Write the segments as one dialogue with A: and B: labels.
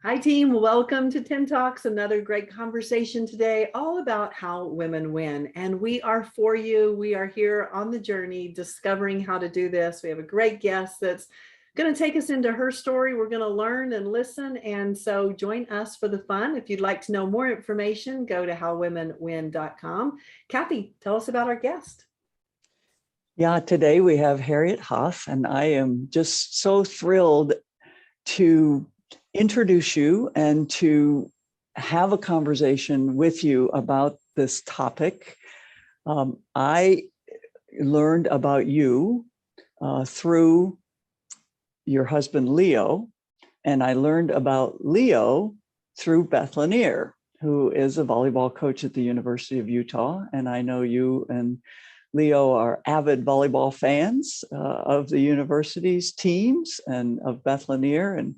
A: Hi, team. Welcome to Tim Talks, another great conversation today, all about how women win. And we are for you. We are here on the journey, discovering how to do this. We have a great guest that's going to take us into her story. We're going to learn and listen. And so join us for the fun. If you'd like to know more information, go to howwomenwin.com. Kathy, tell us about our guest.
B: Yeah, today we have Harriet Hopf, and I am just so thrilled to introduce you and to have a conversation with you about this topic. I learned about you through your husband, Leo, and I learned about Leo through Beth Lanier, who is a volleyball coach at the University of Utah. And I know you and Leo are avid volleyball fans of the university's teams and of Beth Lanier. And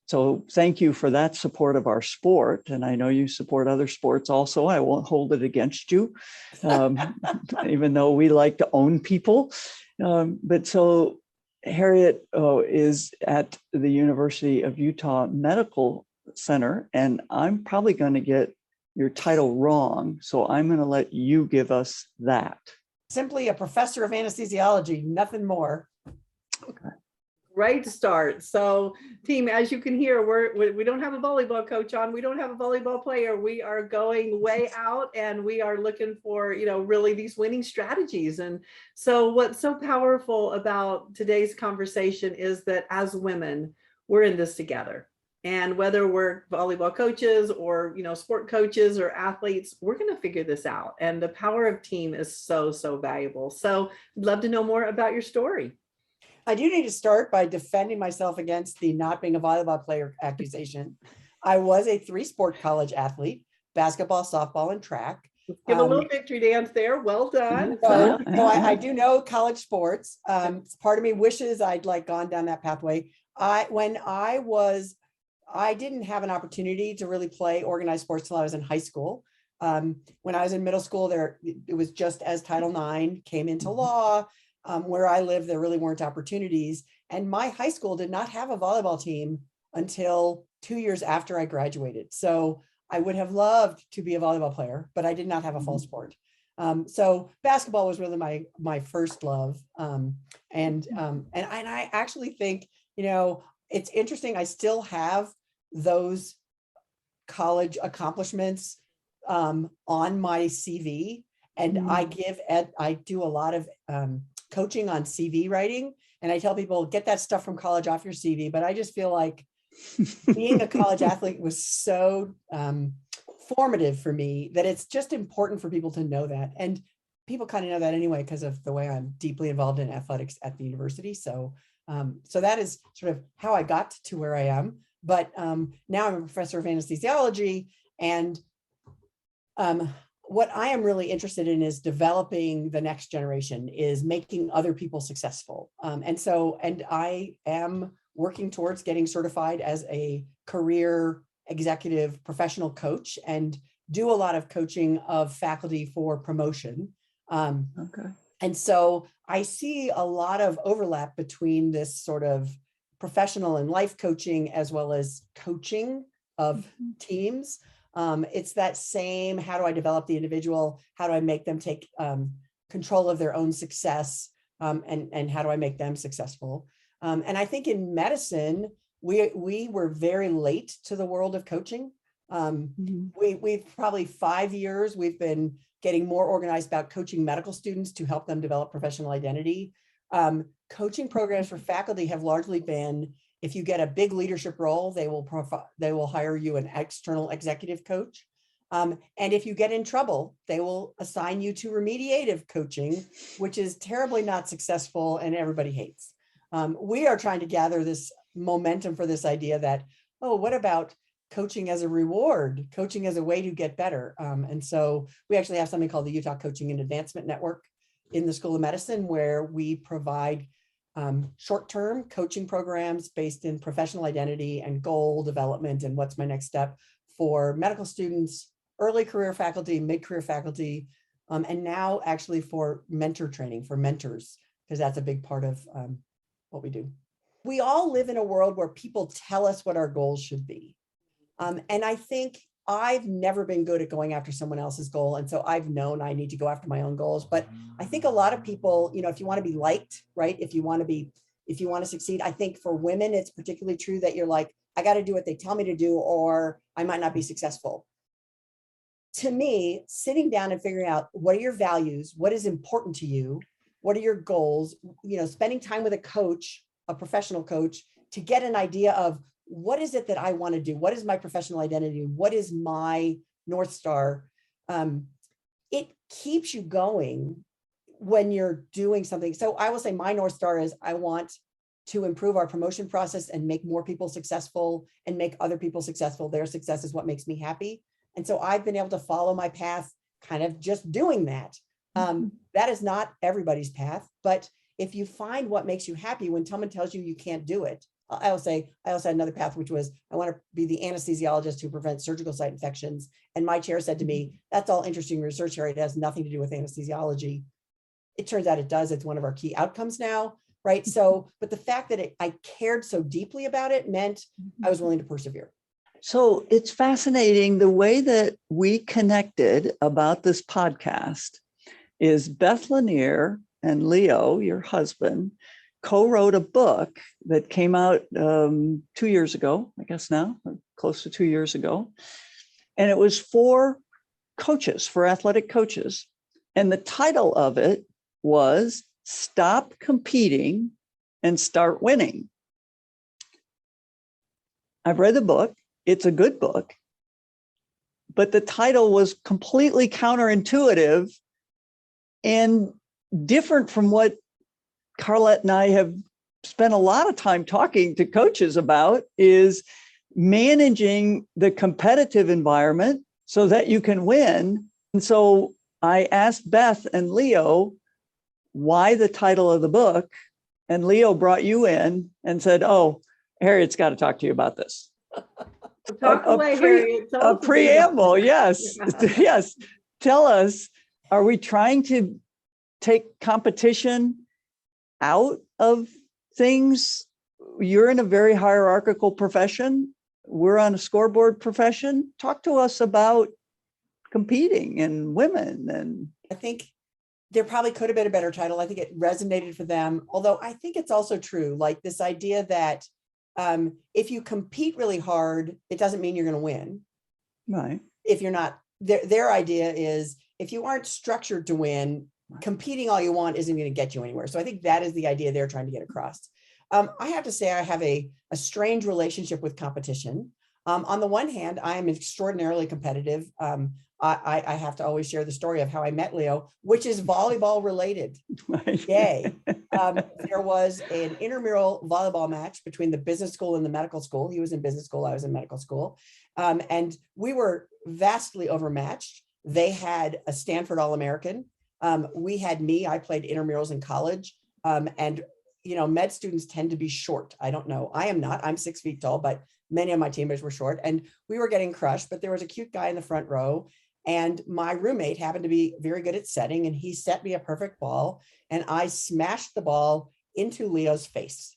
B: so thank you for that support of our sport. And I know you support other sports also. I won't hold it against you, even though we like to own people. But so Harriet is at the University of Utah Medical Center, and I'm probably going to get your title wrong. So I'm going to let you give us that.
C: Simply a professor of anesthesiology, nothing more.
A: Okay. Great start. So team, as you can hear, we don't have a volleyball coach on. We don't have a volleyball player. We are going way out and we are looking for, really these winning strategies. And so what's so powerful about today's conversation is that as women, we're in this together. And whether we're volleyball coaches or, sport coaches or athletes, we're going to figure this out. And the power of team is so, so valuable. So I'd love to know more about your story.
C: I do need to start by defending myself against the not being a volleyball player accusation. I was a 3-sport college athlete, basketball, softball, and track.
A: Give a little victory dance there. Well done.
C: So I do know college sports. Part of me wishes I'd gone down that pathway. I didn't have an opportunity to really play organized sports till I was in high school. When I was in middle school, it was just as Title IX came into law. Where I live, there really weren't opportunities. And my high school did not have a volleyball team until 2 years after I graduated. So I would have loved to be a volleyball player, but I did not have a fall sport. So basketball was really my first love. And I actually think, it's interesting. I still have those college accomplishments on my CV, and I do a lot of coaching on CV writing. And I tell people, get that stuff from college off your CV. But I just feel like being a college athlete was so formative for me that it's just important for people to know that. And people kind of know that anyway, because of the way I'm deeply involved in athletics at the university. So that is sort of how I got to where I am. But now I'm a professor of anesthesiology, and what I am really interested in is developing the next generation, is making other people successful. And I am working towards getting certified as a career executive professional coach and do a lot of coaching of faculty for promotion.
B: Okay.
C: And so I see a lot of overlap between this sort of professional and life coaching as well as coaching of teams. It's that same, how do I develop the individual? How do I make them take control of their own success? And how do I make them successful? And I think in medicine, we were very late to the world of coaching. We've probably 5 years, we've been getting more organized about coaching medical students to help them develop professional identity. Coaching programs for faculty have largely been, if you get a big leadership role, they will hire you an external executive coach. And if you get in trouble, they will assign you to remediative coaching, which is terribly not successful and everybody hates. We are trying to gather this momentum for this idea that, what about coaching as a reward, coaching as a way to get better? And so we actually have something called the Utah Coaching and Advancement Network in the School of Medicine, where we provide short-term coaching programs based in professional identity and goal development and what's my next step for medical students, early career faculty, mid-career faculty, and now actually for mentor training for mentors, because that's a big part of what we do. We all live in a world where people tell us what our goals should be. And I think I've never been good at going after someone else's goal. And so I've known I need to go after my own goals. But I think a lot of people, if you want to be liked, right? If you want to succeed, I think for women, it's particularly true that you're like, I got to do what they tell me to do, or I might not be successful. To me, sitting down and figuring out what are your values, what is important to you, what are your goals, spending time with a coach, a professional coach, to get an idea of what is it that I want to do? What is my professional identity? What is my North Star? It keeps you going when you're doing something. So I will say my North Star is I want to improve our promotion process and make more people successful and make other people successful. Their success is what makes me happy. And so I've been able to follow my path, kind of just doing that. That is not everybody's path, but if you find what makes you happy, when someone tells you you can't do it, I also had another path, which was I want to be the anesthesiologist who prevents surgical site infections. And my chair said to me, that's all interesting research area. It has nothing to do with anesthesiology. It turns out it does. It's one of our key outcomes now, right? So, but the fact that I cared so deeply about it meant I was willing to persevere.
B: So it's fascinating the way that we connected about this podcast is Beth Lanier and Leo, your husband, co-wrote a book that came out 2 years ago, I guess now, close to 2 years ago. And it was for coaches, for athletic coaches. And the title of it was Stop Competing and Start Winning. I've read the book. It's a good book. But the title was completely counterintuitive and different from what Carlette and I have spent a lot of time talking to coaches about, is managing the competitive environment so that you can win. And so I asked Beth and Leo why the title of the book, and Leo brought you in and said, oh, Harriet's got to talk to you about this.
A: Talk away, Harriet. Tell
B: A
A: us a bit
B: preamble,
A: about it.
B: yes. Yes. Tell us, are we trying to take competition out of things? You're in a very hierarchical profession. We're on a scoreboard profession. Talk to us about competing and women. And
C: I think there probably could have been a better title. I think it resonated for them. Although I think it's also true, like this idea that if you compete really hard, it doesn't mean you're going to win.
B: right.
C: If you're not, their idea is if you aren't structured to win, competing all you want isn't going to get you anywhere. So I think that is the idea they're trying to get across. I have to say I have a strange relationship with competition. On the one hand, I am extraordinarily competitive. I have to always share the story of how I met Leo, which is volleyball related.
B: Right.
C: Yay. There was an intramural volleyball match between the business school and the medical school. He was in business school, I was in medical school. And we were vastly overmatched. They had a Stanford All-American. We had me, I played intramurals in college. And med students tend to be short. I don't know. I am not. I'm 6 feet tall, but many of my teammates were short and we were getting crushed, but there was a cute guy in the front row. And my roommate happened to be very good at setting, and he set me a perfect ball, and I smashed the ball into Leo's face.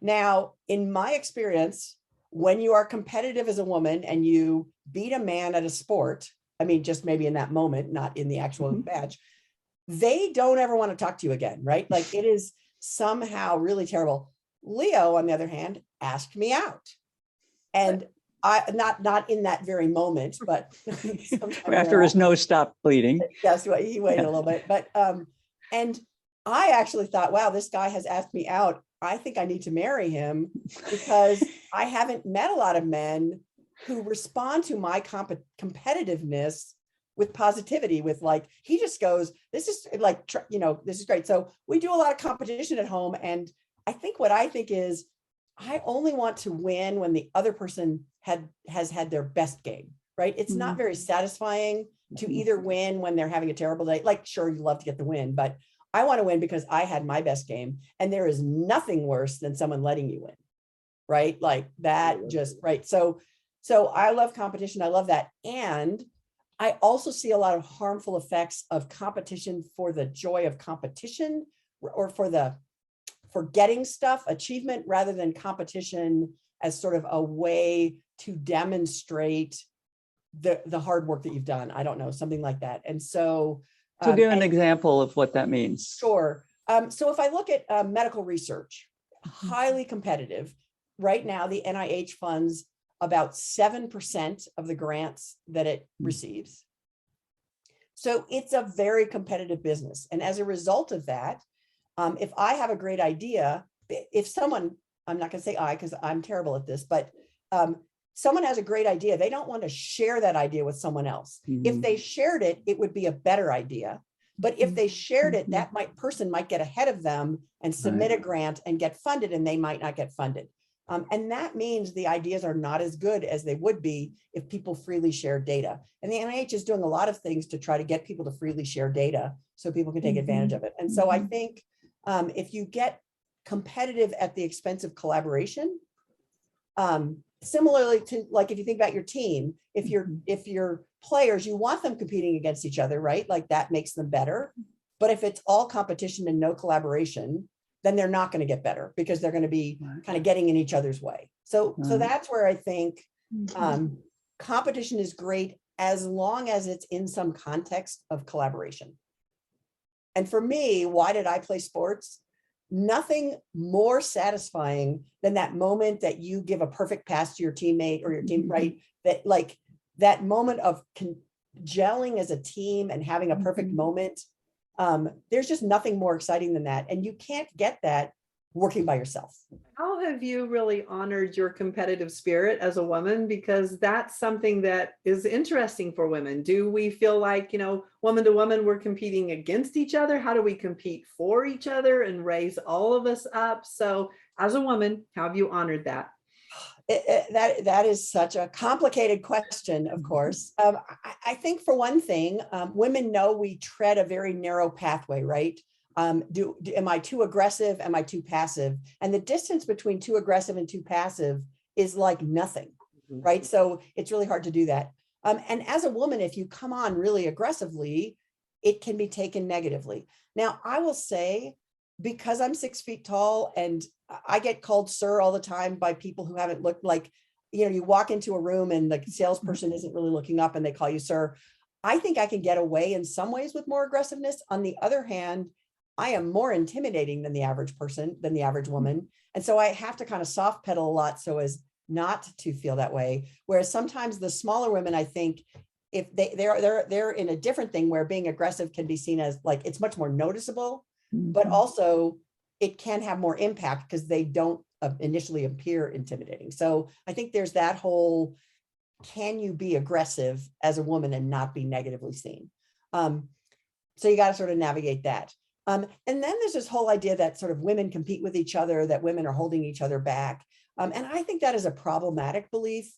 C: Now, in my experience, when you are competitive as a woman and you beat a man at a sport, I mean, just maybe in that moment, not in the actual match, they don't ever want to talk to you again, right? Like it is somehow really terrible. Leo, on the other hand, asked me out. And I not in that very moment, but
B: After his nose stopped bleeding.
C: Yes, he waited a little bit. But and I actually thought, wow, this guy has asked me out. I think I need to marry him because I haven't met a lot of men who respond to my competitiveness with positivity, with like, he just goes, this is like, this is great. So we do a lot of competition at home. And I think what I think is, I only want to win when the other person has had their best game, right? It's not very satisfying to either win when they're having a terrible day. Like, sure, you love to get the win, but I want to win because I had my best game. And there is nothing worse than someone letting you win, right? Like that just, right. So I love competition. I love that. And I also see a lot of harmful effects of competition for the joy of competition, or for getting stuff, achievement, rather than competition as sort of a way to demonstrate the hard work that you've done. I don't know, something like that. And so
B: give an example of what that means.
C: Sure. So if I look at medical research, highly competitive. Right now, the NIH funds about 7% of the grants that it receives. So it's a very competitive business. And as a result of that, if I have a great idea, if someone, I'm not going to say I, because I'm terrible at this, but someone has a great idea, they don't want to share that idea with someone else. If they shared it, it would be a better idea. But if they shared it, that person might get ahead of them and submit a grant and get funded, and they might not get funded. And that means the ideas are not as good as they would be if people freely share data. And the NIH is doing a lot of things to try to get people to freely share data so people can take advantage of it. And so I think if you get competitive at the expense of collaboration, similarly to, like, if you think about your team, if you're players, you want them competing against each other, right? Like, that makes them better. But if it's all competition and no collaboration, then they're not going to get better, because they're going to be kind of getting in each other's way. So that's where I think competition is great as long as it's in some context of collaboration. And for me, why did I play sports? Nothing more satisfying than that moment that you give a perfect pass to your teammate or your team, right? That, like, that moment of gelling as a team and having a perfect moment. There's just nothing more exciting than that. And you can't get that working by yourself.
A: How have you really honored your competitive spirit as a woman? Because that's something that is interesting for women. Do we feel like, woman to woman, we're competing against each other? How do we compete for each other and raise all of us up? So as a woman, how have you honored that?
C: That is such a complicated question, of course. I think, for one thing, women know we tread a very narrow pathway, right? Am I too aggressive? Am I too passive? And the distance between too aggressive and too passive is like nothing, right? So it's really hard to do that. And as a woman, if you come on really aggressively, it can be taken negatively. Now, I will say, because I'm 6 feet tall and I get called sir all the time by people who haven't looked, like, you walk into a room and the salesperson isn't really looking up and they call you sir. I think I can get away in some ways with more aggressiveness. On the other hand, I am more intimidating than the average person, than the average woman. And so I have to kind of soft pedal a lot so as not to feel that way. Whereas sometimes the smaller women, I think, if they're in a different thing where being aggressive can be seen as, like, it's much more noticeable, but also it can have more impact because they don't initially appear intimidating. So I think there's that whole, can you be aggressive as a woman and not be negatively seen? So you got to sort of navigate that. And then there's this whole idea that sort of women compete with each other, that women are holding each other back. And I think that is a problematic belief.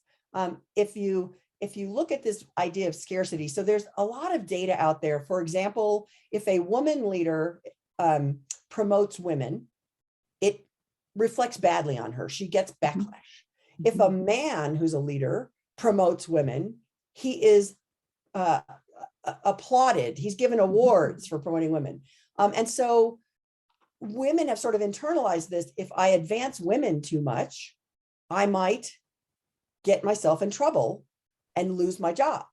C: If you look at this idea of scarcity, so there's a lot of data out there. For example, if a woman leader promotes women, it reflects badly on her. She gets backlash. If a man who's a leader promotes women, he is applauded. He's given awards for promoting women. And so women have sort of internalized this. If I advance women too much, I might get myself in trouble and lose my job.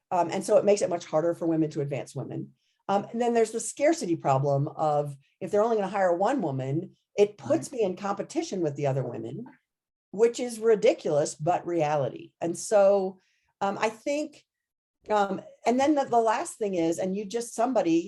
C: And so it makes it much harder for women to advance women. And then there's the scarcity problem of, if they're only going to hire one woman, it puts me in competition with the other women, which is ridiculous, but reality. And so I think, and then the last thing is, and you just,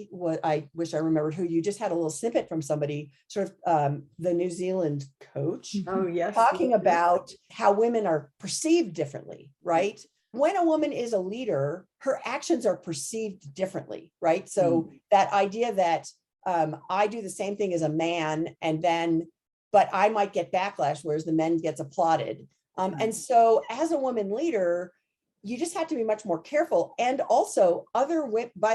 C: what I wish I remembered who, you just had a little snippet from somebody, sort of the New Zealand coach, talking about how women are perceived differently, right? When a woman is a leader, her actions are perceived differently, right? So that idea that I do the same thing as a man, but I might get backlash, whereas the men gets applauded. And so as a woman leader, you just have to be much more careful. And also by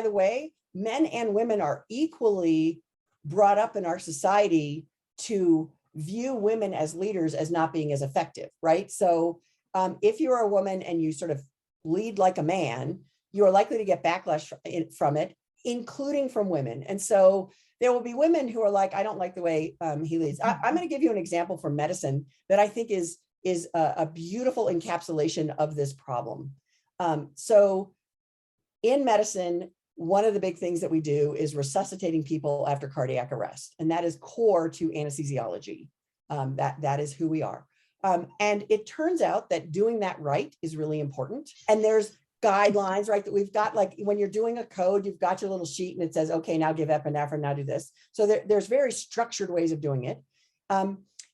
C: the way, men and women are equally brought up in our society to view women as leaders as not being as effective, right? So if you're a woman and you sort of lead like a man, you are likely to get backlash from it, including from women. And so there will be women who are like, I don't like the way he leads. I'm going to give you an example from medicine that I think is is a beautiful encapsulation of this problem. So in medicine, one of the big things that we do is resuscitating people after cardiac arrest, and that is core to anesthesiology. That is who we are. And it turns out that doing that right is really important. And there's guidelines, right, that we've got, like when you're doing a code, you've got your little sheet and it says, okay, now give epinephrine, now do this. So there's very structured ways of doing it.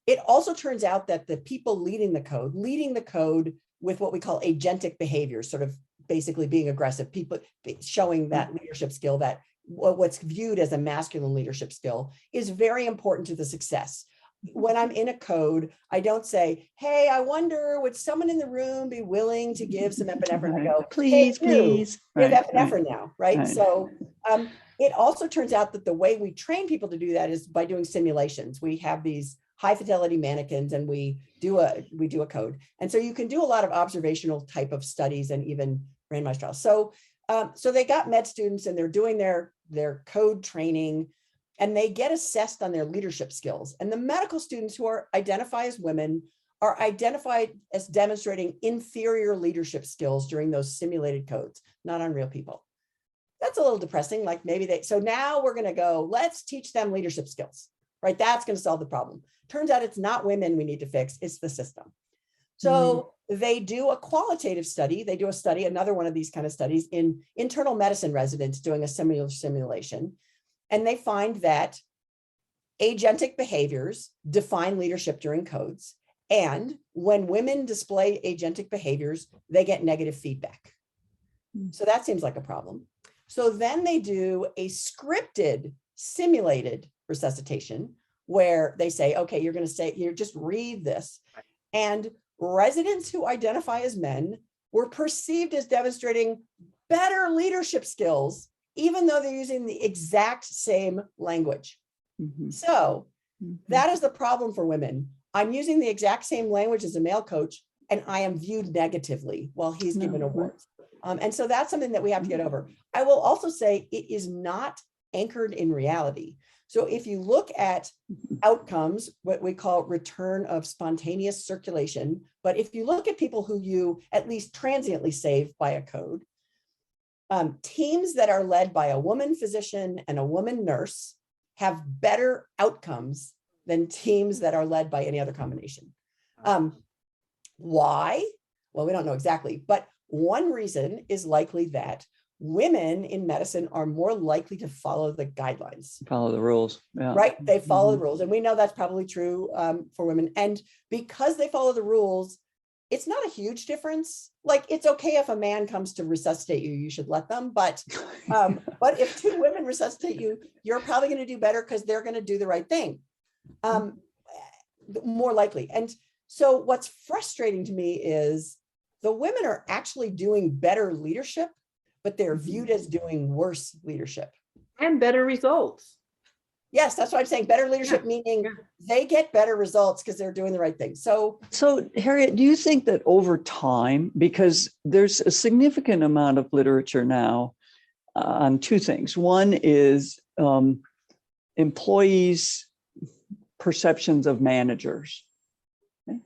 C: It also turns out that the people leading the code with what we call agentic behaviors, sort of basically being aggressive, people showing that leadership skill, that what's viewed as a masculine leadership skill, is very important to the success. When I'm in a code, I don't say, hey, I wonder, would someone in the room be willing to give some epinephrine? I go,
B: please,
C: hey,
B: please.
C: Give epinephrine now, right?
B: Right.
C: So it also turns out that the way we train people to do that is by doing simulations. We have these high fidelity mannequins and we do a code. And so you can do a lot of observational type of studies and even randomized trials. So they got med students and they're doing their code training, and they get assessed on their leadership skills. And the medical students who are identified as women are identified as demonstrating inferior leadership skills during those simulated codes, not on real people. That's a little depressing. Like maybe so now we're going to go, let's teach them leadership skills, right? That's going to solve the problem. Turns out it's not women we need to fix, it's the system. So they do a qualitative study. They do a study, another one of these kind of studies, in internal medicine residents doing a similar simulation. And they find that agentic behaviors define leadership during codes. And when women display agentic behaviors, they get negative feedback. So that seems like a problem. So then they do a scripted, simulated resuscitation where they say, okay, you're going to say, you just read this. And residents who identify as men were perceived as demonstrating better leadership skills, even though they're using the exact same language. So that is the problem for women. I'm using the exact same language as a male coach, and I am viewed negatively while he's given awards. And so that's something that we have to get over. I will also say it is not anchored in reality. So if you look at outcomes, what we call return of spontaneous circulation, but if you look at people who you at least transiently save by a code, teams that are led by a woman physician and a woman nurse have better outcomes than teams that are led by any other combination. Why? Well, we don't know exactly, but one reason is likely that women in medicine are more likely to follow the guidelines.
B: Follow the rules. Yeah.
C: Right? They follow the rules. And we know that's probably true for women. And because they follow the rules, it's not a huge difference. Like, it's okay if a man comes to resuscitate you, you should let them. But if two women resuscitate you, you're probably going to do better because they're going to do the right thing. More likely. And so what's frustrating to me is the women are actually doing better leadership, but they're viewed as doing worse leadership.
A: And better results.
C: Yes, that's what I'm saying. Better leadership, meaning they get better results because they're doing the right thing. So
B: Harriet, do you think that over time, because there's a significant amount of literature now on two things. One is employees' perceptions of managers. Okay?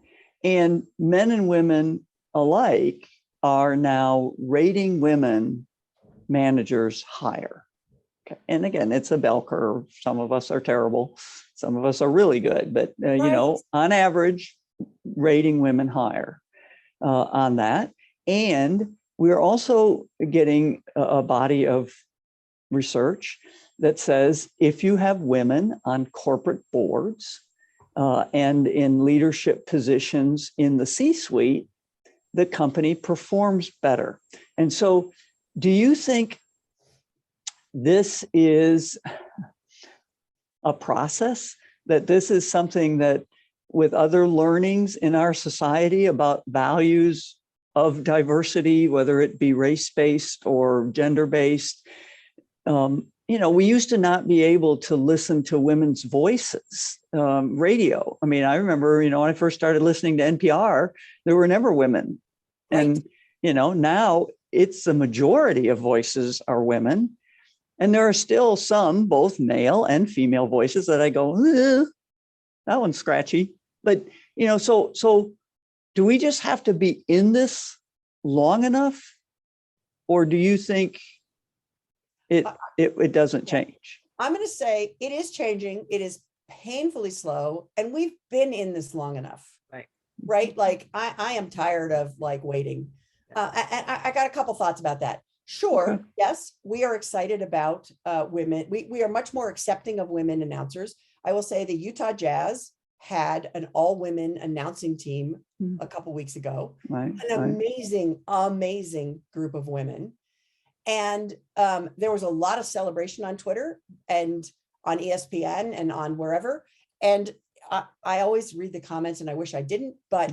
B: And men and women alike are now rating women managers higher. Okay. And again, it's a bell curve. Some of us are terrible. Some of us are really good. But, you know, on average, rating women higher on that. And we're also getting a body of research that says if you have women on corporate boards and in leadership positions in the C-suite, the company performs better. And so do you think this is a process, that this is something that with other learnings in our society about values of diversity, whether it be race-based or gender-based, you know, we used to not be able to listen to women's voices, radio. I mean, I remember, you know, when I first started listening to NPR, there were never women. And, you know, now it's the majority of voices are women. And there are still some, both male and female voices that I go, that one's scratchy. But, you know, so do we just have to be in this long enough? Or do you think it doesn't change?
C: I'm going to say it is changing. It is painfully slow. And we've been in this long enough. Right. Like I am tired of like waiting. I got a couple thoughts about that. Sure.
B: Okay.
C: Yes, we are excited about women. We are much more accepting of women announcers. I will say the Utah Jazz had an all-women announcing team a couple weeks ago.
B: Right.
C: An amazing group of women. And there was a lot of celebration on Twitter and on ESPN and on wherever. And I always read the comments, and I wish I didn't, but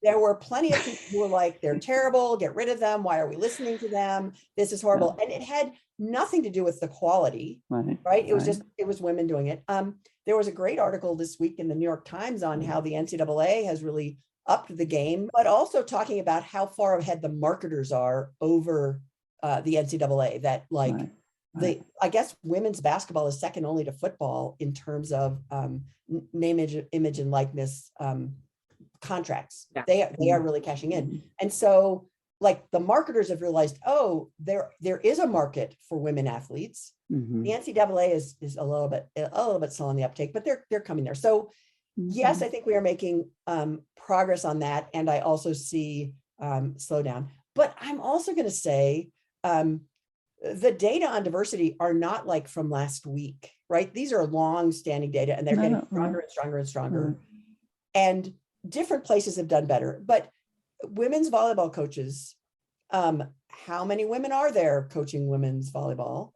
C: there were plenty of people who were like, they're terrible, get rid of them. Why are we listening to them? This is horrible. And it had nothing to do with the quality, right? It was just, it was women doing it. There was a great article this week in the New York Times on how the NCAA has really upped the game, but also talking about how far ahead the marketers are over the NCAA, that like, I guess women's basketball is second only to football in terms of name, image, and likeness contracts. Yeah. They are really cashing in. And so like the marketers have realized, oh, there is a market for women athletes. The NCAA is a little bit slow on the uptake, but they're coming there. So yes, I think we are making progress on that. And I also see slowdown. But I'm also going to say, the data on diversity are not like from last week, right? These are long-standing data, and they're getting stronger and stronger and stronger. And different places have done better. But women's volleyball coaches, how many women are there coaching women's volleyball?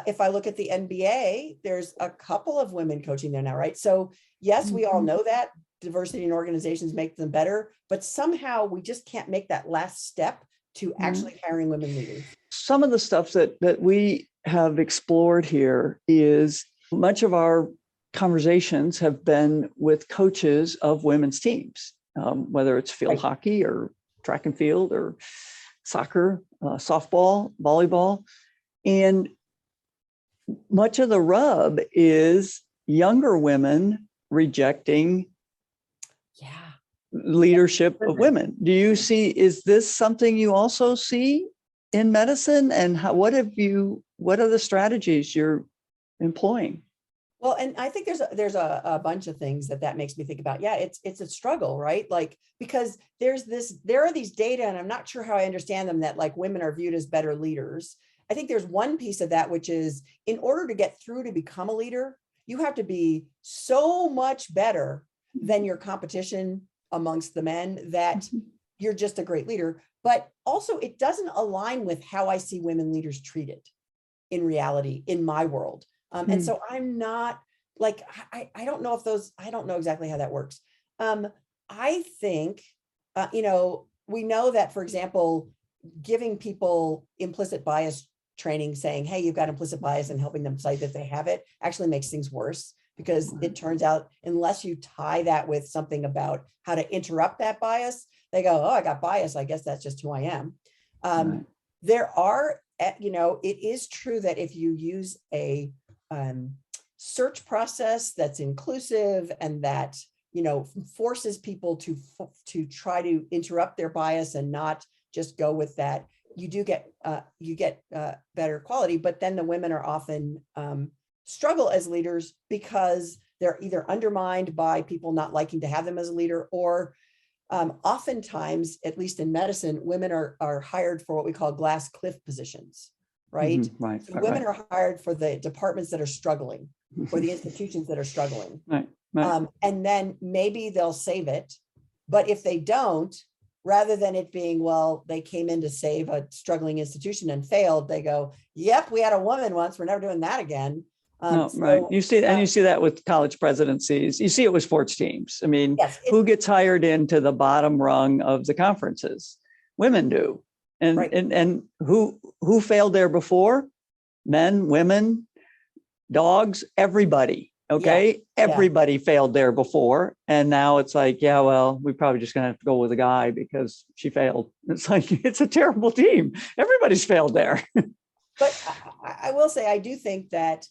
C: If I look at the NBA, there's a couple of women coaching there now, right? So yes, we all know that diversity in organizations make them better, but somehow we just can't make that last step to actually hiring women leaders.
B: Some of the stuff that we have explored here is much of our conversations have been with coaches of women's teams, whether it's field hockey or track and field or soccer, softball, volleyball. And much of the rub is younger women rejecting leadership of women. Do you see, is this something you also see in medicine? And what are the strategies you're employing?
C: Well, and I think there's a bunch of things that makes me think about, it's a struggle, right? Like, because there are these data, and I'm not sure how I understand them, that like women are viewed as better leaders. I think there's one piece of that, which is in order to get through to become a leader, you have to be so much better than your competition amongst the men that you're just a great leader. But also it doesn't align with how I see women leaders treated in reality, in my world. And so I'm not like, I don't know I don't know exactly how that works. I think, we know that, for example, giving people implicit bias training, saying, hey, you've got implicit bias, and helping them cite that they have it actually makes things worse, because it turns out unless you tie that with something about how to interrupt that bias, they go, oh, I got bias, I guess that's just who I am. There are, it is true that if you use a search process that's inclusive and that, forces people to try to interrupt their bias and not just go with that, you get better quality. But then the women are often struggle as leaders because they're either undermined by people not liking to have them as a leader, or oftentimes, at least in medicine, women are hired for what we call glass cliff positions, right? So women are hired for the departments that are struggling, or the institutions that are struggling. And then maybe they'll save it. But if they don't, rather than it being, well, they came in to save a struggling institution and failed, they go, yep, we had a woman once, we're never doing that again.
B: You see, and you see that with college presidencies. You see it with sports teams. I mean, who gets hired into the bottom rung of the conferences? Women do. And who failed there before? Men, women, dogs, everybody. Okay. Everybody failed there before. And now it's like, well, we're probably just gonna have to go with a guy because she failed. It's like, it's a terrible team. Everybody's failed there.
C: But I will say, I do think that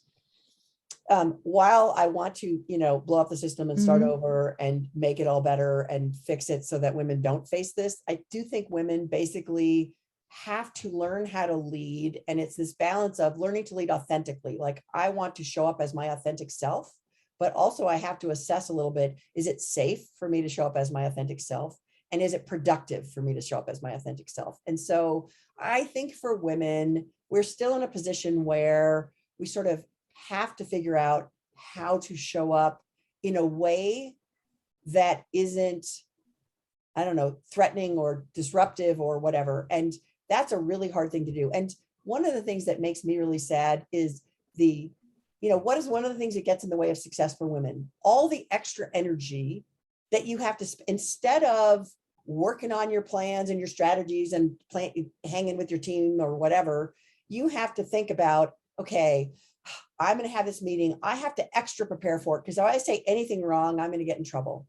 C: while I want to, blow up the system and start
B: Mhm.
C: over and make it all better and fix it so that women don't face this, I do think women basically have to learn how to lead. And it's this balance of learning to lead authentically. Like, I want to show up as my authentic self, but also I have to assess a little bit, is it safe for me to show up as my authentic self? And is it productive for me to show up as my authentic self? And so I think for women, we're still in a position where we sort of have to figure out how to show up in a way that isn't, I don't know, threatening or disruptive or whatever. And that's a really hard thing to do. And one of the things that makes me really sad is what is one of the things that gets in the way of success for women? All the extra energy that you have to, instead of working on your plans and your strategies and hanging with your team or whatever, you have to think about, okay, I'm going to have this meeting. I have to extra prepare for it because if I say anything wrong, I'm going to get in trouble.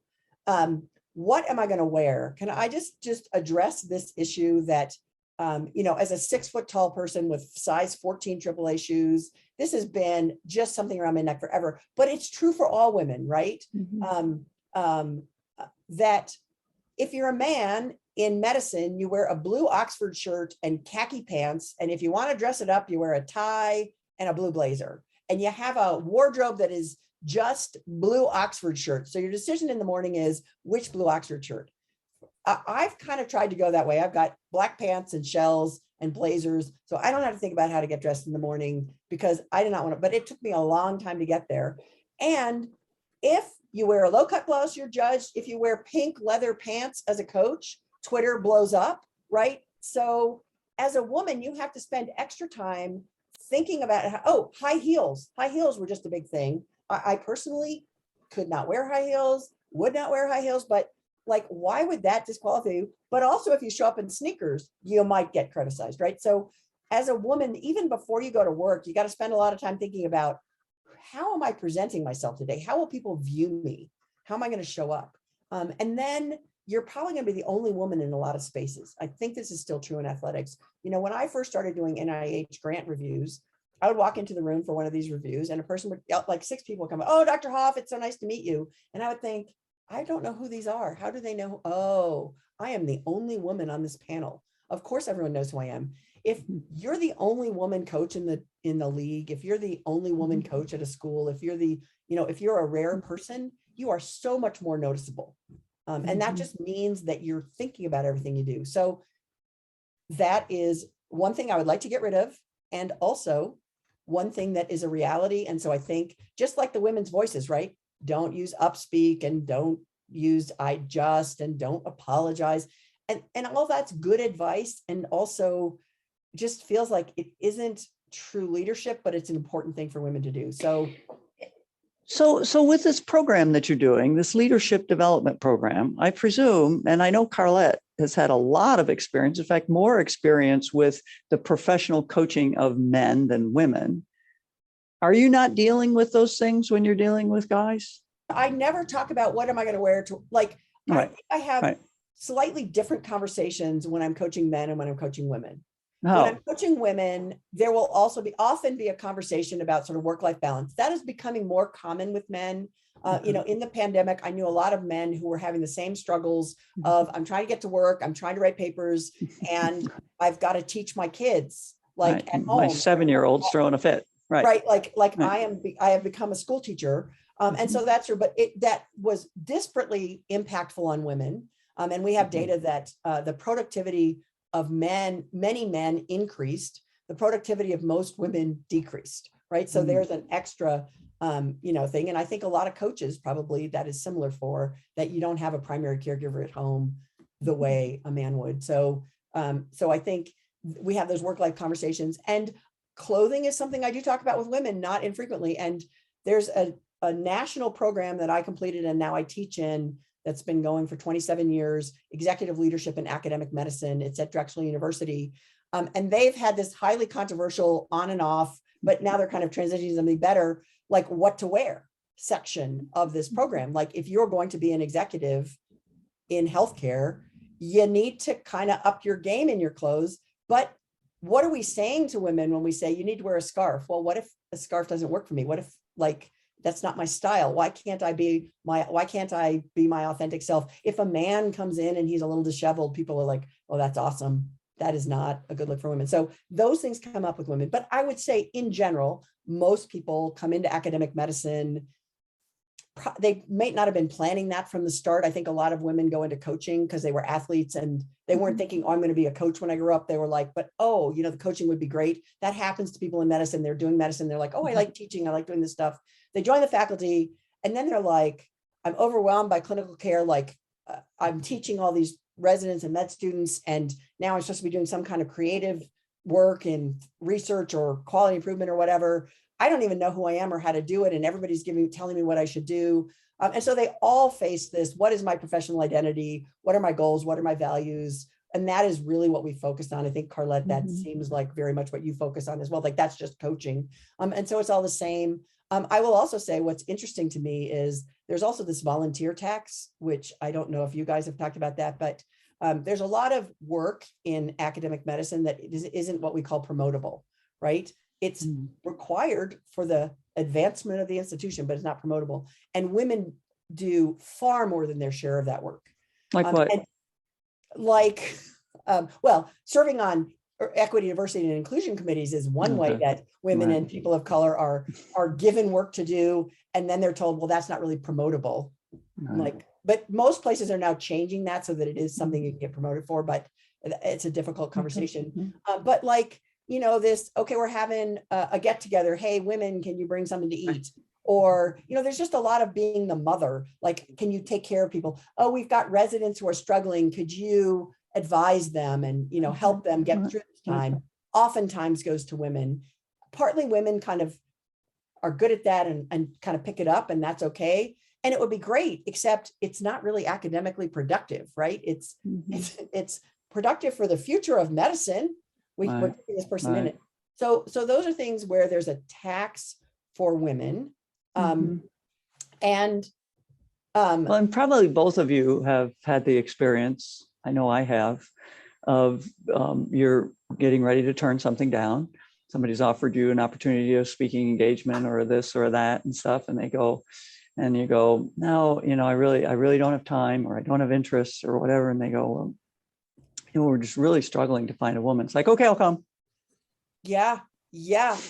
C: What am I going to wear? Can I just address this issue that, as a 6 foot tall person with size 14 AAA shoes, this has been just something around my neck forever, but it's true for all women, right?
B: Mhm.
C: That if you're a man in medicine, you wear a blue Oxford shirt and khaki pants. And if you want to dress it up, you wear a tie and a blue blazer. And you have a wardrobe that is just blue Oxford shirt. So your decision in the morning is which blue Oxford shirt. I've kind of tried to go that way. I've got black pants and shells and blazers. So I don't have to think about how to get dressed in the morning because I did not want to, but it took me a long time to get there. And if you wear a low cut blouse, you're judged. If you wear pink leather pants as a coach, Twitter blows up, right? So as a woman, you have to spend extra time thinking about, high heels. High heels were just a big thing. I personally could not wear high heels, would not wear high heels, but like, why would that disqualify you? But also if you show up in sneakers, you might get criticized, right? So as a woman, even before you go to work, you got to spend a lot of time thinking about, how am I presenting myself today? How will people view me? How am I going to show up? And then you're probably going to be the only woman in a lot of spaces. I think this is still true in athletics. When I first started doing NIH grant reviews, I would walk into the room for one of these reviews and a person would, like 6 people would come, oh, Dr. Hopf, it's so nice to meet you. And I would think, I don't know who these are. How do they know? Oh, I am the only woman on this panel. Of course, everyone knows who I am. If you're the only woman coach in the league, if you're the only woman coach at a school, if you're a rare person, you are so much more noticeable. And that just means that you're thinking about everything you do. So that is one thing I would like to get rid of. And also one thing that is a reality. And so I think just like the women's voices, right? Don't use upspeak and don't use I just and don't apologize. And all that's good advice. And also just feels like it isn't true leadership, but it's an important thing for women to do. So
B: with this program that you're doing, this leadership development program, I presume, and I know Carlette has had a lot of experience, in fact, more experience with the professional coaching of men than women. Are you not dealing with those things when you're dealing with guys?
C: I never talk about what am I going to wear to, like,
B: Right.
C: I think I have
B: Right.
C: slightly different conversations when I'm coaching men and when I'm coaching women.
B: Oh.
C: When I'm coaching women, there will also often be a conversation about sort of work-life balance. That is becoming more common with men. In the pandemic, I knew a lot of men who were having the same struggles of, I'm trying to get to work, I'm trying to write papers, and I've got to teach my kids, like
B: Right.
C: at
B: My
C: home.
B: 7-year-old's throwing a fit. Right.
C: Right. Like
B: Right.
C: I have become a school teacher. And so that's true, but that was disparately impactful on women. And we have data that the productivity of many men increased, the productivity of most women decreased, right? So there's an extra, thing. And I think a lot of coaches probably that is similar for that you don't have a primary caregiver at home the way a man would. So I think we have those work-life conversations, and clothing is something I do talk about with women, not infrequently. And there's a national program that I completed and now I teach in that's been going for 27 years, executive leadership in academic medicine. It's at Drexel University. And they've had this highly controversial on and off, but now they're kind of transitioning to something better, like what to wear section of this program. Like if you're going to be an executive in healthcare, you need to kind of up your game in your clothes. But what are we saying to women when we say you need to wear a scarf? Well, what if a scarf doesn't work for me? What if like, that's not my style. Why can't I be my authentic self? If a man comes in and he's a little disheveled, people are like, oh, that's awesome. That is not a good look for women. So those things come up with women. But I would say in general, most people come into academic medicine, they may not have been planning that from the start. I think a lot of women go into coaching because they were athletes and they weren't thinking, oh, I'm going to be a coach when I grow up. They were like, but oh, the coaching would be great. That happens to people in medicine. They're doing medicine. They're like, oh, I like teaching. I like doing this stuff. They join the faculty and then they're like, I'm overwhelmed by clinical care. Like I'm teaching all these residents and med students, and now I'm supposed to be doing some kind of creative work in research or quality improvement or whatever. I don't even know who I am or how to do it. And everybody's telling me what I should do. And so they all face this. What is my professional identity? What are my goals? What are my values? And that is really what we focused on. I think, Carlette, that seems like very much what you focus on as well. Like that's just coaching. And so it's all the same. I will also say what's interesting to me is there's also this volunteer tax, which I don't know if you guys have talked about that, but there's a lot of work in academic medicine that isn't what we call promotable, right? It's required for the advancement of the institution, but it's not promotable. And women do far more than their share of that work.
B: Like what?
C: Well, serving on equity, diversity, and inclusion committees is one way that women and people of color are given work to do, and then they're told, well, that's not really promotable. But most places are now changing that so that it is something you can get promoted for, but it's a difficult conversation. But this, okay, we're having a get together. Hey, women, can you bring something to eat? Or, there's just a lot of being the mother. Like, can you take care of people? Oh, we've got residents who are struggling. Could you advise them and, help them get through this time? Oftentimes goes to women. Partly women kind of are good at that and kind of pick it up, and that's okay. And it would be great, except it's not really academically productive, right? It's productive for the future of medicine. We're keeping this person in it. So those are things where there's a tax for women.
B: Well, and probably both of you have had the experience, I know I have, of you're getting ready to turn something down. Somebody's offered you an opportunity of speaking engagement or this or that and stuff, and you go, no, I really don't have time, or I don't have interest or whatever. And they go, well, we're just really struggling to find a woman. It's like, okay, I'll come.
C: Yeah.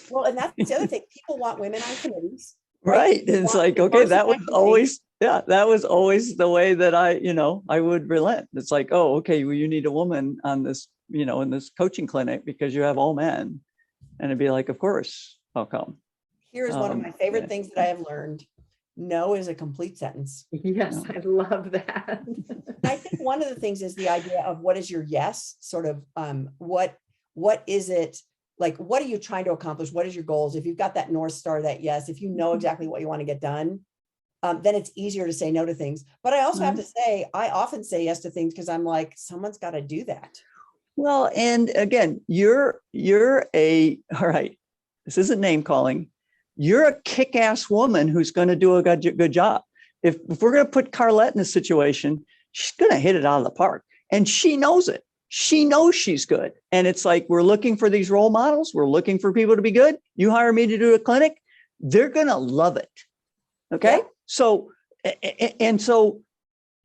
C: Well, and that's the other thing. People want women on committees.
B: Right. It's like, okay, that was always the way that I would relent. It's like, oh, okay, well, you need a woman on this, in this coaching clinic because you have all men. And it'd be like, of course, I'll come.
C: Here's one of my favorite things that I have learned. No is a complete sentence.
A: Yes, I love that.
C: I think one of the things is the idea of what is your yes, sort of what is it, like, what are you trying to accomplish? What is your goals? If you've got that North Star, that yes, if you know exactly what you want to get done, then it's easier to say no to things. But I also have to say, I often say yes to things because I'm like, someone's got to do that.
B: Well, and again, you're all right, this isn't name calling. You're a kick-ass woman who's going to do a good job. If we're going to put Carlette in a situation, she's going to hit it out of the park. And she knows it. She knows she's good. And it's like, we're looking for these role models. We're looking for people to be good. You hire me to do a clinic, they're going to love it. Okay. Yeah. So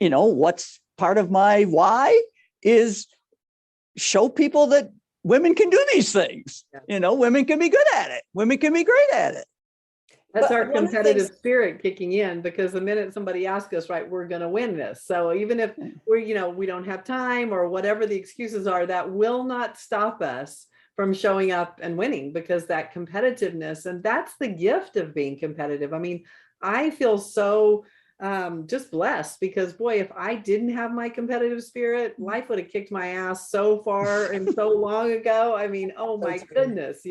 B: what's part of my why is show people that women can do these things. Yeah. Women can be good at it. Women can be great at it.
A: That's our competitive spirit kicking in, because the minute somebody asks us, right, we're going to win this. So even if we don't have time or whatever the excuses are, that will not stop us from showing up and winning, because that competitiveness, and that's the gift of being competitive. I mean, I feel so just blessed, because boy, if I didn't have my competitive spirit, life would have kicked my ass so far and so long ago. I mean, oh my goodness,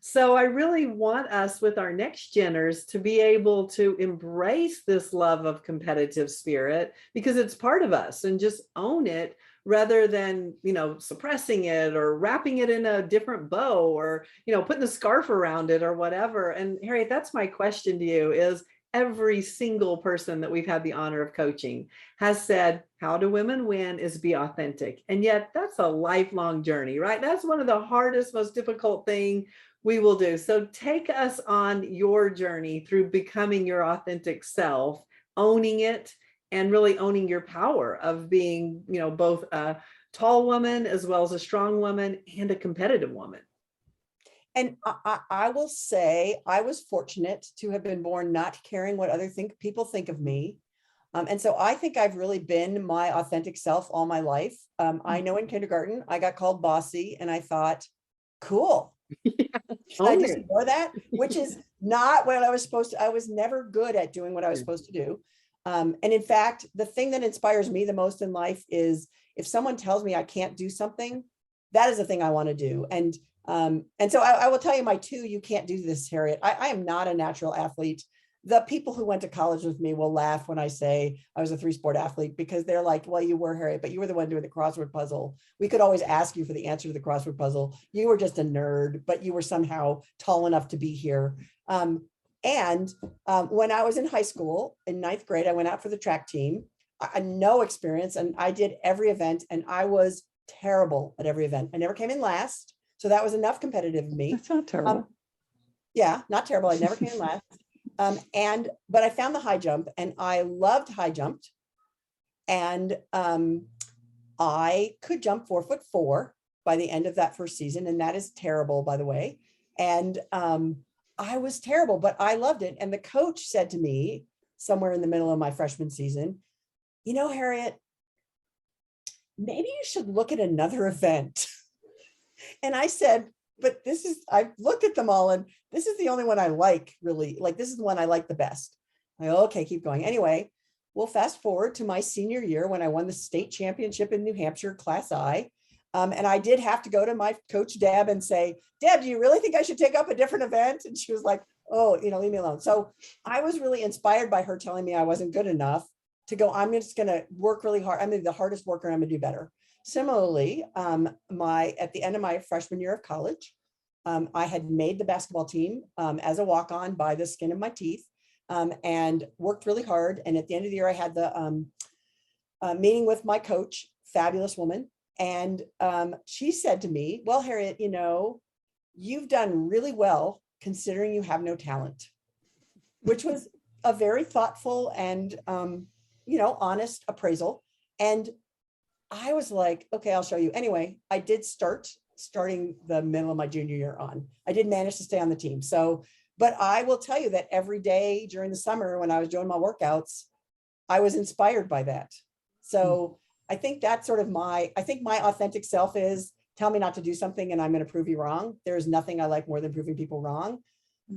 A: So I really want us with our next geners to be able to embrace this love of competitive spirit, because it's part of us, and just own it, rather than, suppressing it or wrapping it in a different bow, or, putting a scarf around it or whatever. And Harriet, that's my question to you is, every single person that we've had the honor of coaching has said, how do women win is be authentic. And yet that's a lifelong journey, right? That's one of the hardest, most difficult thing We will do. So take us on your journey through becoming your authentic self, owning it, and really owning your power of being, both a tall woman as well as a strong woman and a competitive woman.
C: And I will say I was fortunate to have been born not caring what people think of me. And so I think I've really been my authentic self all my life. I know in kindergarten, I got called bossy and I thought, cool. Should I just ignore that? Which is not what I was supposed to. I was never good at doing what I was supposed to do. And in fact, the thing that inspires me the most in life is if someone tells me I can't do something, that is the thing I want to do. And so I will tell you my two, you can't do this, Harriet. I am not a natural athlete. The people who went to college with me will laugh when I say I was a 3-sport athlete, because they're like, well, you were, Harriet, but you were the one doing the crossword puzzle. We could always ask you for the answer to the crossword puzzle. You were just a nerd, but you were somehow tall enough to be here. When I was in high school in 9th grade, I went out for the track team. I had no experience, and I did every event, and I was terrible at every event. I never came in last. So that was enough competitive of me.
B: That's not terrible.
C: Yeah, not terrible. I never came in last. But I found the high jump, and I loved high jump. And I could jump 4'4" by the end of that first season. And that is terrible, by the way. And I was terrible, but I loved it. And the coach said to me somewhere in the middle of my freshman season, Harriet, maybe you should look at another event. And I said, but I've looked at them all, and this is the only one I like, really. Like, this is the one I like the best. Okay, keep going. Anyway, we'll fast forward to my senior year when I won the state championship in New Hampshire, Class I. And I did have to go to my coach, Deb, and say, Deb, do you really think I should take up a different event? And she was like, oh, leave me alone. So I was really inspired by her telling me I wasn't good enough to go, I'm just going to work really hard. I'm going to be the hardest worker. I'm going to do better. Similarly, at the end of my freshman year of college, I had made the basketball team as a walk-on by the skin of my teeth, and worked really hard. And at the end of the year, I had the meeting with my coach, fabulous woman. And she said to me, well, Harriet, you've done really well considering you have no talent, which was a very thoughtful and, honest appraisal. And I was like, okay, I'll show you. Anyway, I did starting the middle of my junior year on. I did manage to stay on the team. So, but I will tell you that every day during the summer when I was doing my workouts, I was inspired by that. So I think that's sort of my authentic self is, tell me not to do something and I'm going to prove you wrong. There's nothing I like more than proving people wrong.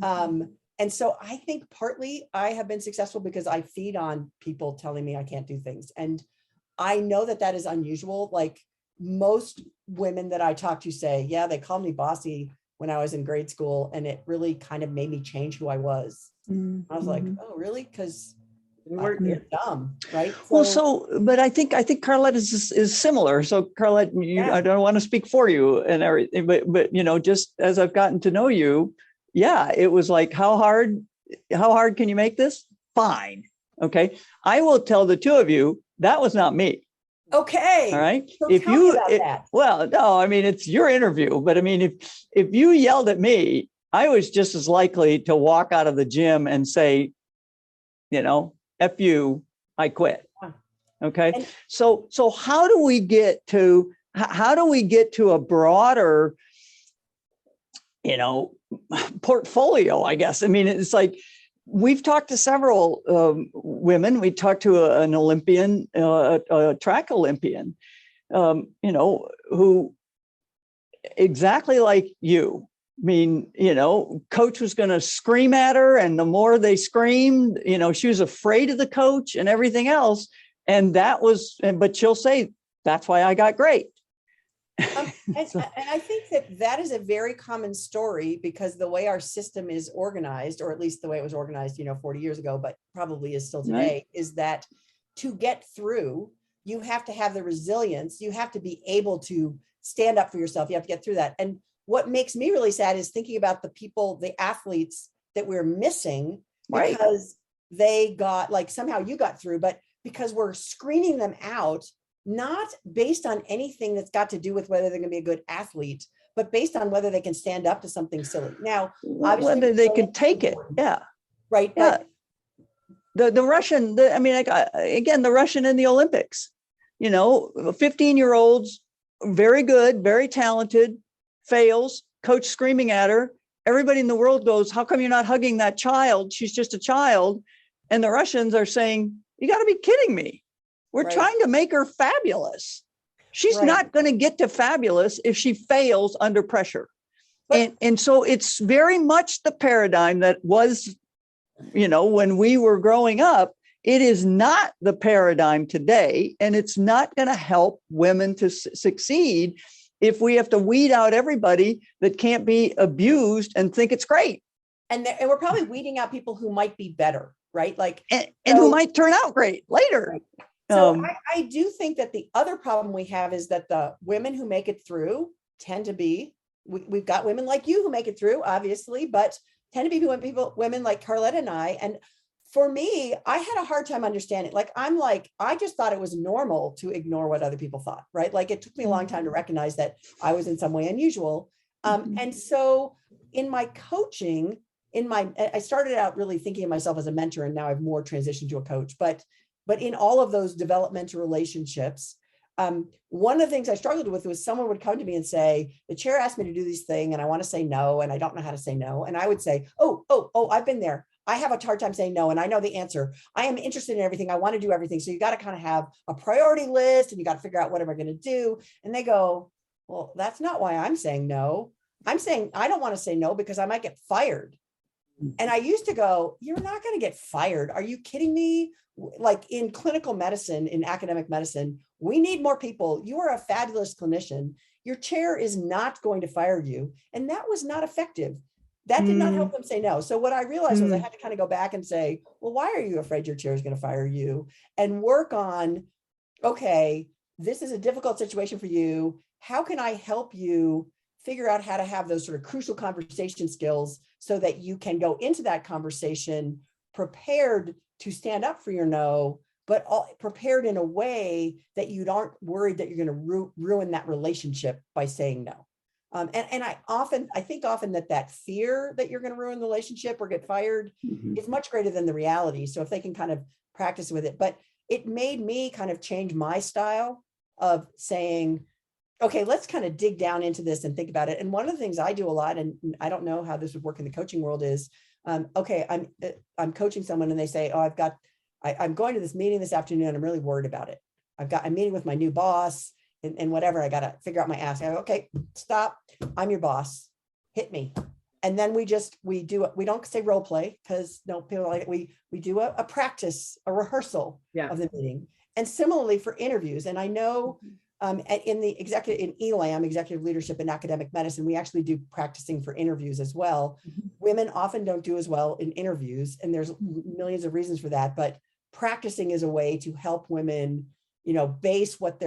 C: And so I think partly I have been successful because I feed on people telling me I can't do things. And I know that is unusual. Like most women that I talk to say, yeah, they called me bossy when I was in grade school, and it really kind of made me change who I was. I was like, oh, really? Because you're dumb, right?
B: But I think Carlette is similar. So Carlette, I don't want to speak for you and everything, but just as I've gotten to know you, yeah, it was like, how hard can you make this? Fine. Okay. I will tell the two of you, that was not me.
C: Okay.
B: All right.
C: So tell me about that.
B: Well, no, I mean, it's your interview, but I mean, if you yelled at me, I was just as likely to walk out of the gym and say, F you, I quit. Okay. So how do we get to a broader, portfolio, I guess? I mean, it's like, we've talked to several women. We talked to an Olympian, a track Olympian, who exactly like you. I mean, coach was going to scream at her, and the more they screamed, she was afraid of the coach and everything else. And but she'll say, that's why I got great.
C: And I think that is a very common story, because the way our system is organized, or at least the way it was organized, 40 years ago, but probably is still today, right, is that to get through, you have to have the resilience. You have to be able to stand up for yourself. You have to get through that. And what makes me really sad is thinking about the athletes that we're missing,
B: right,
C: because they got, like, somehow you got through, but because we're screening them out, not based on anything that's got to do with whether they're going to be a good athlete, but based on whether they can stand up to something silly. Now, obviously,
B: whether they can take it. Yeah.
C: Right.
B: Yeah.
C: But
B: The Russian, I mean, like, again, the Russian in the Olympics, 15-year-olds, very good, very talented, fails, coach screaming at her. Everybody in the world goes, how come you're not hugging that child? She's just a child. And the Russians are saying, you got to be kidding me. We're
C: Right.
B: trying to make her fabulous. She's
C: Right.
B: not going to get to fabulous if she fails under pressure. And so it's very much the paradigm that was, when we were growing up. It is not the paradigm today, and it's not going to help women to succeed if we have to weed out everybody that can't be abused and think it's great.
C: And we're probably weeding out people who might be better, right? Like,
B: and who might turn out great later.
C: Right. So I do think that the other problem we have is that the women who make it through tend to be, we've got women like you who make it through, obviously, but tend to be women like Carletta and I. And for me, I had a hard time understanding. I just thought it was normal to ignore what other people thought, right? Like, it took me a long time to recognize that I was in some way unusual. And so in my coaching, I started out really thinking of myself as a mentor, and now I've more transitioned to a coach. But in all of those developmental relationships, one of the things I struggled with was someone would come to me and say, the chair asked me to do this thing, and I want to say no, and I don't know how to say no. And I would say, oh, I've been there. I have a hard time saying no, and I know the answer. I am interested in everything. I want to do everything. So you got to kind of have a priority list, and you got to figure out what am I going to do. And they go, well, that's not why I'm saying no. I'm saying I don't want to say no because I might get fired. And I used to go, you're not going to get fired. Are you kidding me? Like, in clinical medicine, in academic medicine, we need more people. You are a fabulous clinician. Your chair is not going to fire you. And that was not effective. That did not help them say no. So what I realized was I had to kind of go back and say, well, why are you afraid your chair is going to fire you? And work on, okay, this is a difficult situation for you. How can I help you figure out how to have those sort of crucial conversation skills so that you can go into that conversation prepared to stand up for your no, but prepared in a way that you aren't worried that you're going to ruin that relationship by saying no. And I think often that fear that you're going to ruin the relationship or get fired is much greater than the reality. So if they can kind of practice with it, but it made me kind of change my style of saying, okay, let's kind of dig down into this and think about it. And one of the things I do a lot, and I don't know how this would work in the coaching world, is, okay, I'm coaching someone and they say, oh, I'm going to this meeting this afternoon. I'm really worried about it. I'm meeting with my new boss and whatever. I got to figure out my ask. I go, okay, stop. I'm your boss. Hit me. And then we don't say role play because no, people like it. We do a practice, a rehearsal of the meeting. And similarly for interviews. And I know in ELAM, executive leadership in academic medicine, we actually do practicing for interviews as well. Women often don't do as well in interviews, and there's millions of reasons for that. But practicing is a way to help women, base what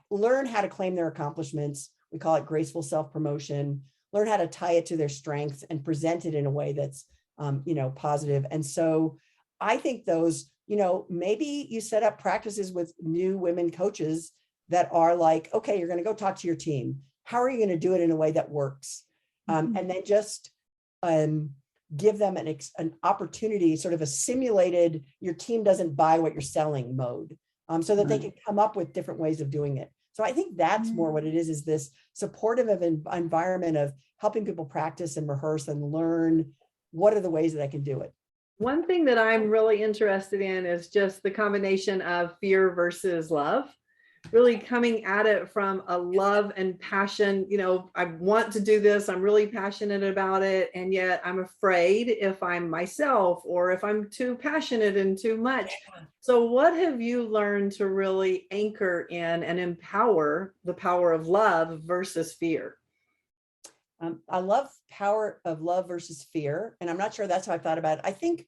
C: learn how to claim their accomplishments. We call it graceful self-promotion. Learn how to tie it to their strengths and present it in a way that's, positive. And so I think those, maybe you set up practices with new women coaches that are like, okay, you're going to go talk to your team. How are you going to do it in a way that works? And then just give them an opportunity, sort of a simulated, your team doesn't buy what you're selling mode, so that they can come up with different ways of doing it. So I think that's more what it is this supportive environment of helping people practice and rehearse and learn what are the ways that I can do it.
A: One thing that I'm really interested in is just the combination of fear versus love, really coming at it from a love and passion. I want to do this. I'm really passionate about it. And yet I'm afraid if I'm myself or if I'm too passionate and too much. So what have you learned to really anchor in and empower the power of love versus fear?
C: I love power of love versus fear. And I'm not sure that's how I thought about it. I think,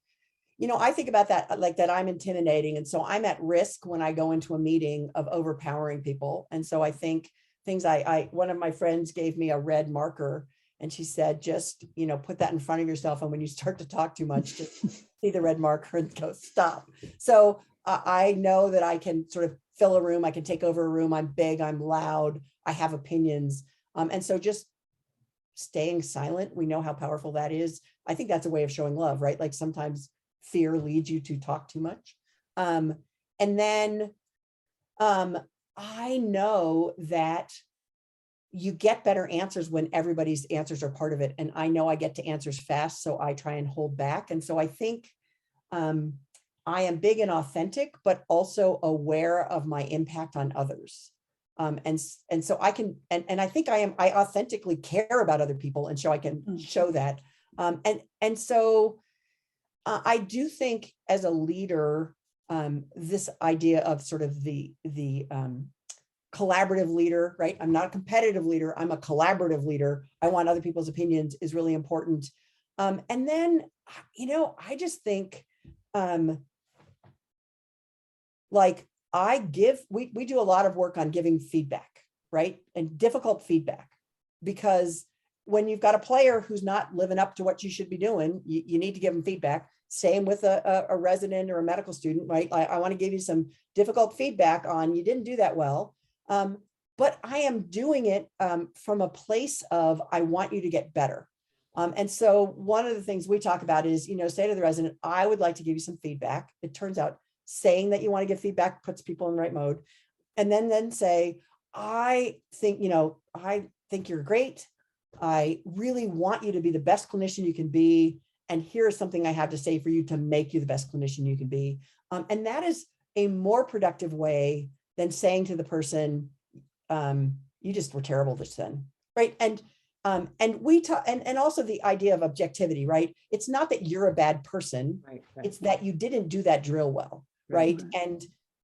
C: I think about that, like that I'm intimidating. And so I'm at risk when I go into a meeting of overpowering people. And so I think things one of my friends gave me a red marker and she said, just, put that in front of yourself. And when you start to talk too much, just see the red marker and go, stop. So I know that I can sort of fill a room. I can take over a room. I'm big, I'm loud. I have opinions. And so just staying silent, we know how powerful that is. I think that's a way of showing love, right? Like sometimes fear leads you to talk too much. And then I know that you get better answers when everybody's answers are part of it. And I know I get to answers fast, so I try and hold back. And so I think I am big and authentic, but also aware of my impact on others. And so I can, and I think I authentically care about other people. And so I can show that. And so I do think as a leader, this idea of sort of the collaborative leader, right? I'm not a competitive leader. I'm a collaborative leader. I want other people's opinions is really important. And then, I just think, like we do a lot of work on giving feedback, right? And difficult feedback, because when you've got a player who's not living up to what you should be doing, you need to give them feedback. Same with a resident or a medical student, right? I want to give you some difficult feedback on you didn't do that well. But I am doing it from a place of, I want you to get better. And so one of the things we talk about is, say to the resident, I would like to give you some feedback. It turns out saying that you want to give feedback puts people in the right mode. And then say, I think you're great. I really want you to be the best clinician you can be. And here's something I have to say for you to make you the best clinician you can be. And that is a more productive way than saying to the person, you just were terrible just then, right? And we talk, and also the idea of objectivity, right? It's not that you're a bad person, right. It's that you didn't do that drill well, right? And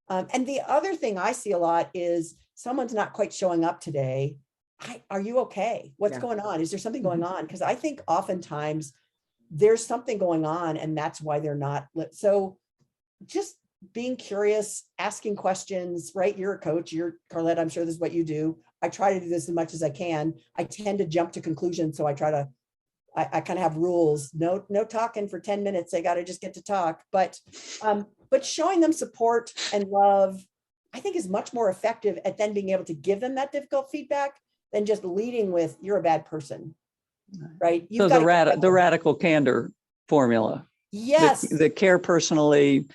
C: the other thing I see a lot is someone's not quite showing up today. Are you okay? What's going on? Is there something going on? Because I think oftentimes there's something going on and that's why they're not. So just being curious, asking questions, right? You're a coach, Carlette, I'm sure this is what you do. I try to do this as much as I can. I tend to jump to conclusions. So I kind of have rules, no talking for 10 minutes. They got to just get to talk. But showing them support and love, I think is much more effective at then being able to give them that difficult feedback than just leading with, you're a bad person, right?
B: So the radical candor formula.
C: Yes.
B: The care personally,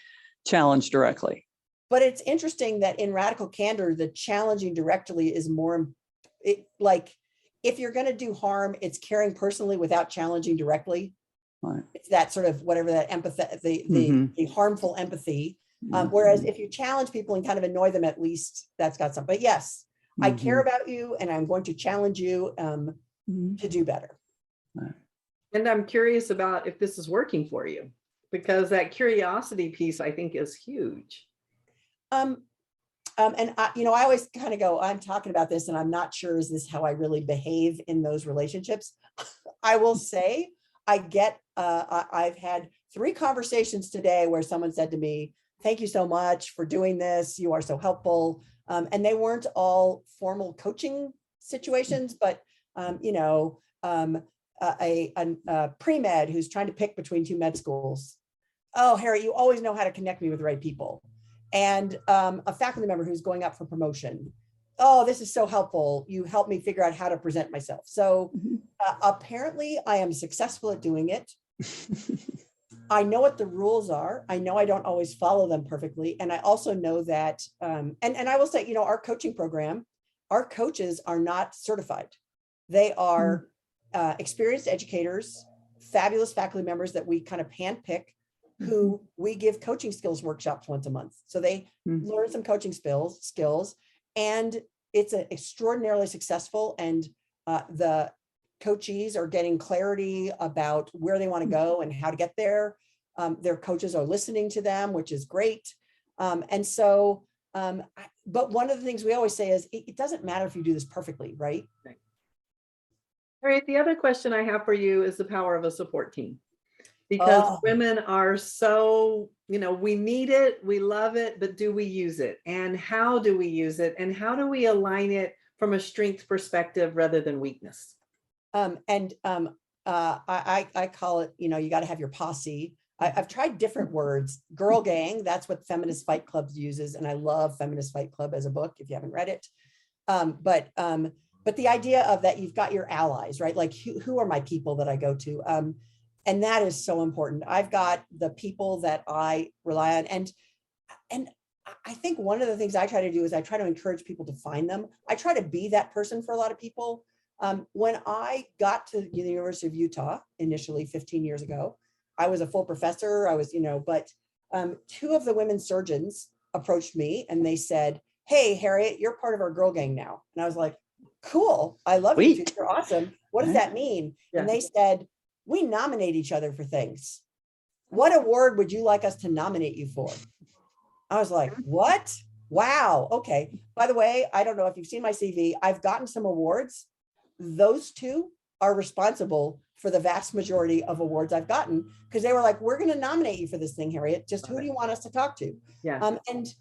B: challenge directly.
C: But it's interesting that in radical candor, the challenging directly is more like, if you're going to do harm, it's caring personally without challenging directly. Right. It's that sort of whatever that empathy, the harmful empathy. Whereas if you challenge people and kind of annoy them, at least that's got something. But yes, I care about you and I'm going to challenge you to do better.
B: Right.
A: And I'm curious about if this is working for you, because that curiosity piece I think is huge.
C: And I always kind of go, I'm talking about this and I'm not sure, is this how I really behave in those relationships? I will say I've had 3 conversations today where someone said to me, thank you so much for doing this. You are so helpful. And they weren't all formal coaching situations, but a pre-med who's trying to pick between 2 med schools. Oh, Harriet, you always know how to connect me with the right people. And a faculty member who's going up for promotion. Oh, this is so helpful. You helped me figure out how to present myself. So apparently I am successful at doing it. I know what the rules are. I know I don't always follow them perfectly. And I also know that, and I will say, our coaching program, our coaches are not certified. They are experienced educators, fabulous faculty members that we kind of handpick, who we give coaching skills workshops once a month. So they learn some coaching skills, and it's extraordinarily successful. And the coachees are getting clarity about where they want to go and how to get there. Their coaches are listening to them, which is great. But one of the things we always say is it doesn't matter if you do this perfectly, right?
A: All right. The other question I have for you is the power of a support team. Because women are so, we need it, we love it, but do we use it? And how do we use it? And how do we align it from a strength perspective rather than weakness?
C: I call it, you got to have your posse. I've tried different words. Girl gang, that's what Feminist Fight Club uses. And I love Feminist Fight Club as a book, if you haven't read it. but the idea of that you've got your allies, right? Like who are my people that I go to? And that is so important. I've got the people that I rely on. And I think one of the things I try to do is I try to encourage people to find them. I try to be that person for a lot of people. When I got to the University of Utah initially 15 years ago, I was a full professor. I was, but two of the women surgeons approached me and they said, "Hey, Harriet, you're part of our girl gang now." And I was like, "Cool. I love you.
B: Sweet.
C: You're awesome. What does that mean?"
A: Yeah.
C: And they said, "We nominate each other for things. What award would you like us to nominate you for?" I was like, "What? Wow. Okay. By the way, I don't know if you've seen my CV. I've gotten some awards. Those two are responsible for the vast majority of awards I've gotten because they were like, 'We're going to nominate you for this thing, Harriet. Just who do you want us to talk to?'"
A: Yeah.
C: And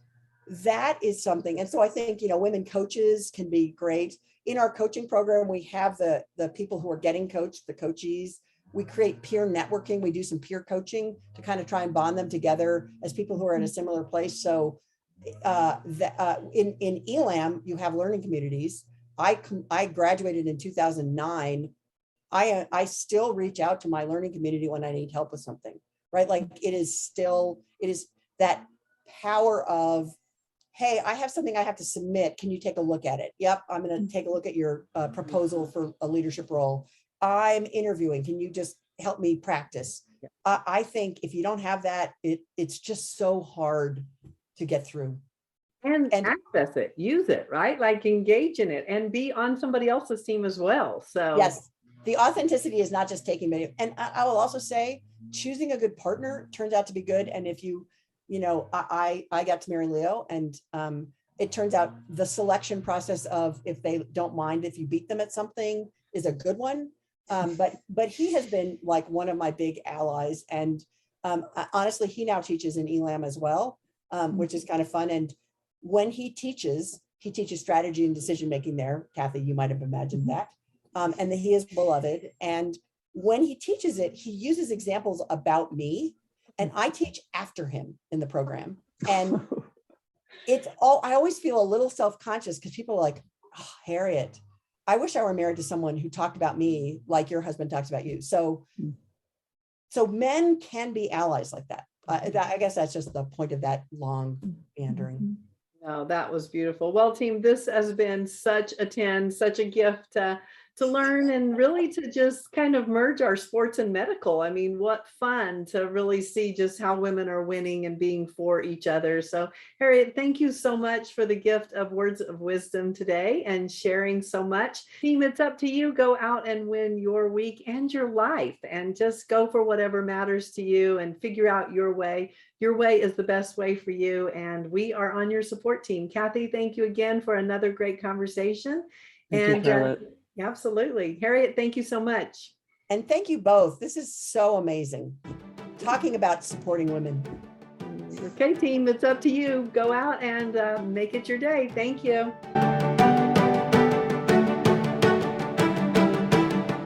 C: that is something. And so I think, women coaches can be great. In our coaching program, we have the people who are getting coached, the coachees. We create peer networking. We do some peer coaching to kind of try and bond them together as people who are in a similar place. So in ELAM, you have learning communities. I graduated in 2009. I still reach out to my learning community when I need help with something, right? Like it is that power of, "Hey, I have something I have to submit. Can you take a look at it?" "Yep, I'm going to take a look at your proposal for a leadership role. I'm interviewing. Can you just help me practice?" I think if you don't have that, it's just so hard to get through.
A: And access it, use it, right? Like engage in it and be on somebody else's team as well. So
C: Yes, the authenticity is not just taking video. And I will also say choosing a good partner turns out to be good. And if I got to marry Leo, and it turns out the selection process of if they don't mind if you beat them at something is a good one. But he has been like one of my big allies. And honestly, he now teaches in ELAM as well, which is kind of fun. And when he teaches strategy and decision making there. Kathy, you might have imagined that. And that he is beloved. And when he teaches it, he uses examples about me, and I teach after him in the program. And I always feel a little self-conscious because people are like, "Oh, Harriet, I wish I were married to someone who talked about me like your husband talks about you." So men can be allies like that. I guess that's just the point of that long meandering.
A: Oh, that was beautiful. Well, team, this has been such a gift to learn and really to just kind of merge our sports and medical. I mean, what fun to really see just how women are winning and being for each other. So, Harriet, thank you so much for the gift of words of wisdom today and sharing so much. Team, it's up to you. Go out and win your week and your life, and just go for whatever matters to you and figure out your way. Your way is the best way for you, and we are on your support team. Kathy, thank you again for another great conversation.
B: Thank you, Charlotte.
A: Absolutely. Harriet, thank you so much.
C: And thank you both. This is so amazing. Talking about supporting women.
A: Okay, team, it's up to you. Go out and make it your day. Thank you.